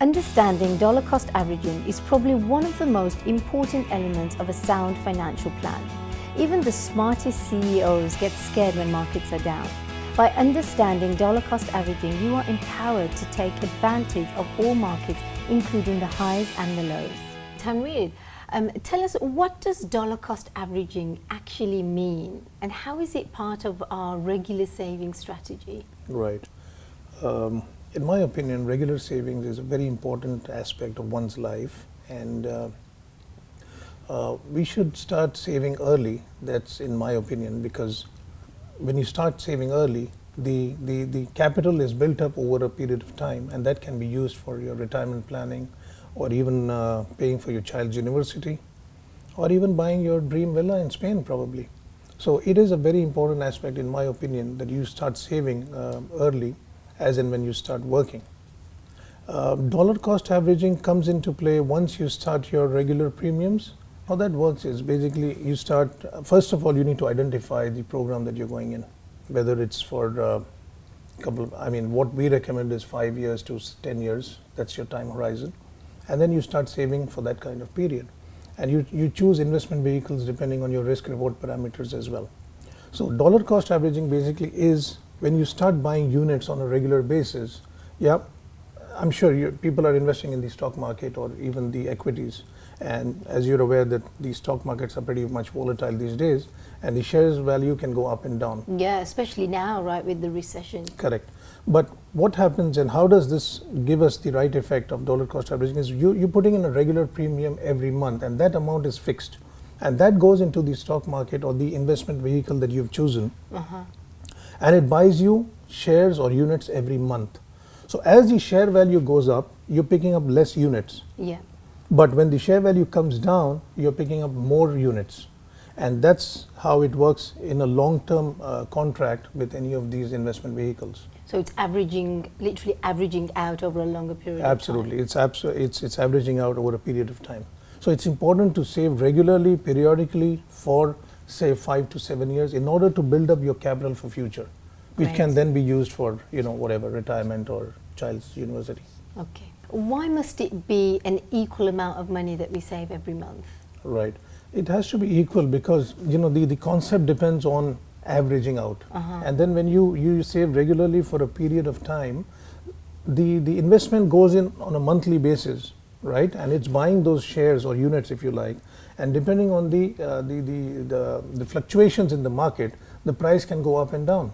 Understanding dollar cost averaging is probably one of the most important elements of a sound financial plan. Even the smartest CEOs get scared when markets are down. By understanding dollar cost averaging, you are empowered to take advantage of all markets, including the highs and the lows. Tanweer, tell us, what does dollar cost averaging actually mean, and how is it part of our regular savings strategy? Right. In my opinion, regular savings is a very important aspect of one's life, and we should start saving early. That's in my opinion, because when you start saving early, the capital is built up over a period of time, and that can be used for your retirement planning, or even paying for your child's university, or even buying your dream villa in Spain probably. So it is a very important aspect in my opinion that you start saving early, as in when you start working. Dollar cost averaging comes into play once you start your regular premiums. How that works is basically you start, first of all, you need to identify the program that you're going in, whether it's for what we recommend is 5 years to 10 years, that's your time horizon. And then you start saving for that kind of period. And you choose investment vehicles depending on your risk reward parameters as well. So dollar cost averaging basically is when you start buying units on a regular basis. Yeah, I'm sure people are investing in the stock market or even the equities. And as you're aware that the stock markets are pretty much volatile these days, and the shares value can go up and down. Yeah, especially now, right, with the recession. Correct. But what happens and how does this give us the right effect of dollar cost averaging is you're putting in a regular premium every month, and that amount is fixed. And that goes into the stock market or the investment vehicle that you've chosen. And it buys you shares or units every month. So as the share value goes up, you're picking up less units. Yeah. But when the share value comes down, you're picking up more units. And that's how it works in a long-term contract with any of these investment vehicles. So it's averaging, literally averaging out over a longer period Absolutely. of time. It's averaging out over a period of time. So it's important to save regularly, periodically for say 5 to 7 years in order to build up your capital for future, which can then be used for, whatever, retirement or child's university. Okay. Why must it be an equal amount of money that we save every month? Right. It has to be equal because, the concept depends on averaging out. And then when you save regularly for a period of time, the investment goes in on a monthly basis, right? And it's buying those shares or units, if you like. And depending on the fluctuations in the market, the price can go up and down.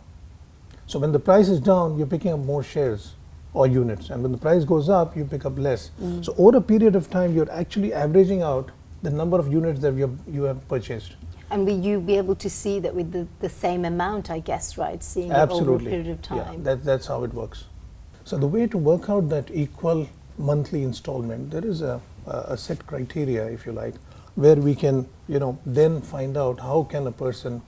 So when the price is down, you're picking up more shares or units, and when the price goes up, you pick up less. So over a period of time, you're actually averaging out the number of units that you have purchased. And will you be able to see that with the same amount, I guess, right? Seeing it over a period of time. Yeah, that's how it works. So the way to work out that equal monthly installment, there is a set criteria, if you like, where we can, then find out how can a person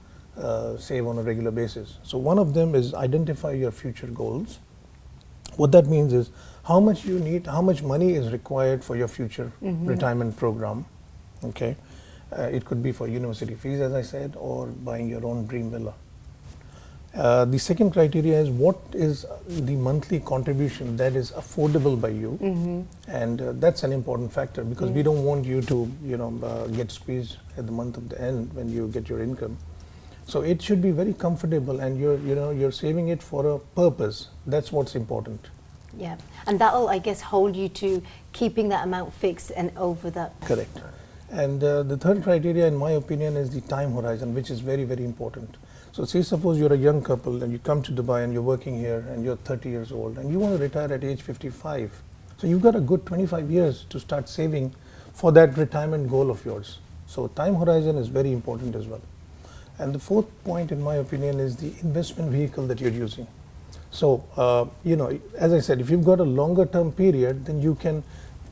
save on a regular basis. So one of them is identify your future goals. What that means is how much you need, how much money is required for your future retirement program. Okay, it could be for university fees, as I said, or buying your own dream villa. The second criteria is what is the monthly contribution that is affordable by you, and that's an important factor because we don't want you to get squeezed at the month of the end when you get your income. So it should be very comfortable, and you're saving it for a purpose. That's what's important. Yeah, and that'll, I guess, hold you to keeping that amount fixed and over that. Correct. And the third criteria, in my opinion, is the time horizon, which is very, very important. So say suppose you're a young couple and you come to Dubai and you're working here and you're 30 years old and you want to retire at age 55. So you've got a good 25 years to start saving for that retirement goal of yours. So time horizon is very important as well. And the fourth point, in my opinion, is the investment vehicle that you're using. So, as I said, if you've got a longer term period, then you can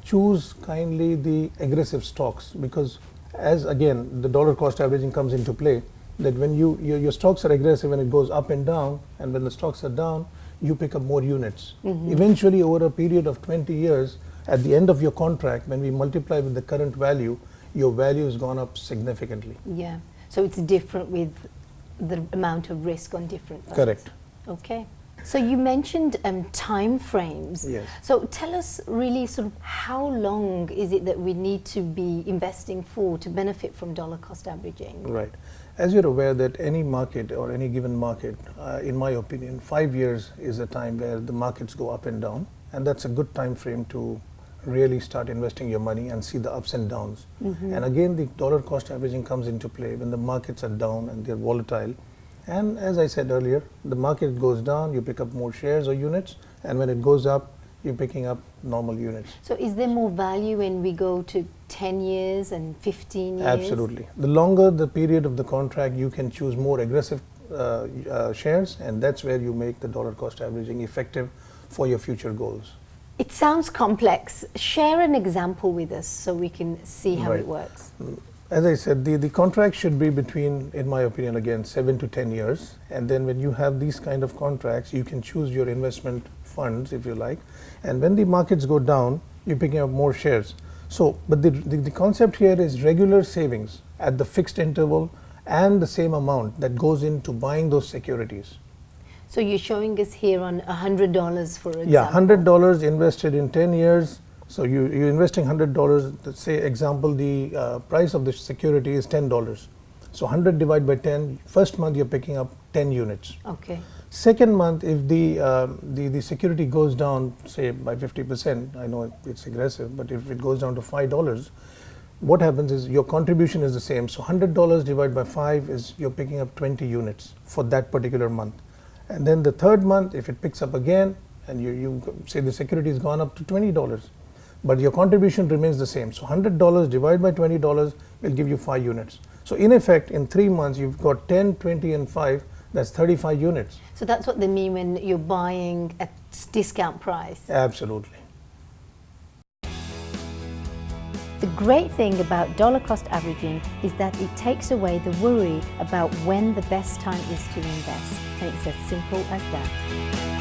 choose kindly the aggressive stocks, because as again, the dollar cost averaging comes into play, that when your stocks are aggressive and it goes up and down, and when the stocks are down, you pick up more units. Eventually, over a period of 20 years, at the end of your contract, when we multiply with the current value, your value has gone up significantly. Yeah. So it's different with the amount of risk on different funds. Correct. Okay. So you mentioned time frames. Yes. So tell us really sort of how long is it that we need to be investing for to benefit from dollar cost averaging? Right. As you're aware that any market or any given market, in my opinion, 5 years is a time where the markets go up and down, and that's a good time frame to really start investing your money and see the ups and downs. And again, the dollar cost averaging comes into play when the markets are down and they're volatile. And as I said earlier, the market goes down, you pick up more shares or units, and when it goes up, you're picking up normal units. So is there more value when we go to 10 years and 15 years? Absolutely. The longer the period of the contract, you can choose more aggressive shares, and that's where you make the dollar cost averaging effective for your future goals. It sounds complex. Share an example with us so we can see how it works. As I said, the contract should be between, in my opinion, again, 7 to 10 years. And then when you have these kind of contracts, you can choose your investment funds, if you like. And when the markets go down, you're picking up more shares. So, but the concept here is regular savings at the fixed interval and the same amount that goes into buying those securities. So you're showing us here on $100, for example. Yeah, $100 invested in 10 years. So you're investing $100. Let's say, example, the price of the security is $10. So 100 divided by 10. First month you're picking up 10 units. Okay. Second month, if the security goes down, say by 50%, I know it's aggressive, but if it goes down to $5, what happens is your contribution is the same. So $100 divided by 5 is you're picking up 20 units for that particular month. And then the third month, if it picks up again, and you say the security has gone up to $20, but your contribution remains the same. So $100 divided by $20 will give you 5 units. So in effect, in 3 months, you've got 10, 20, and 5. That's 35 units. So that's what they mean when you're buying at discount price. Absolutely. The great thing about dollar cost averaging is that it takes away the worry about when the best time is to invest. And it's as simple as that.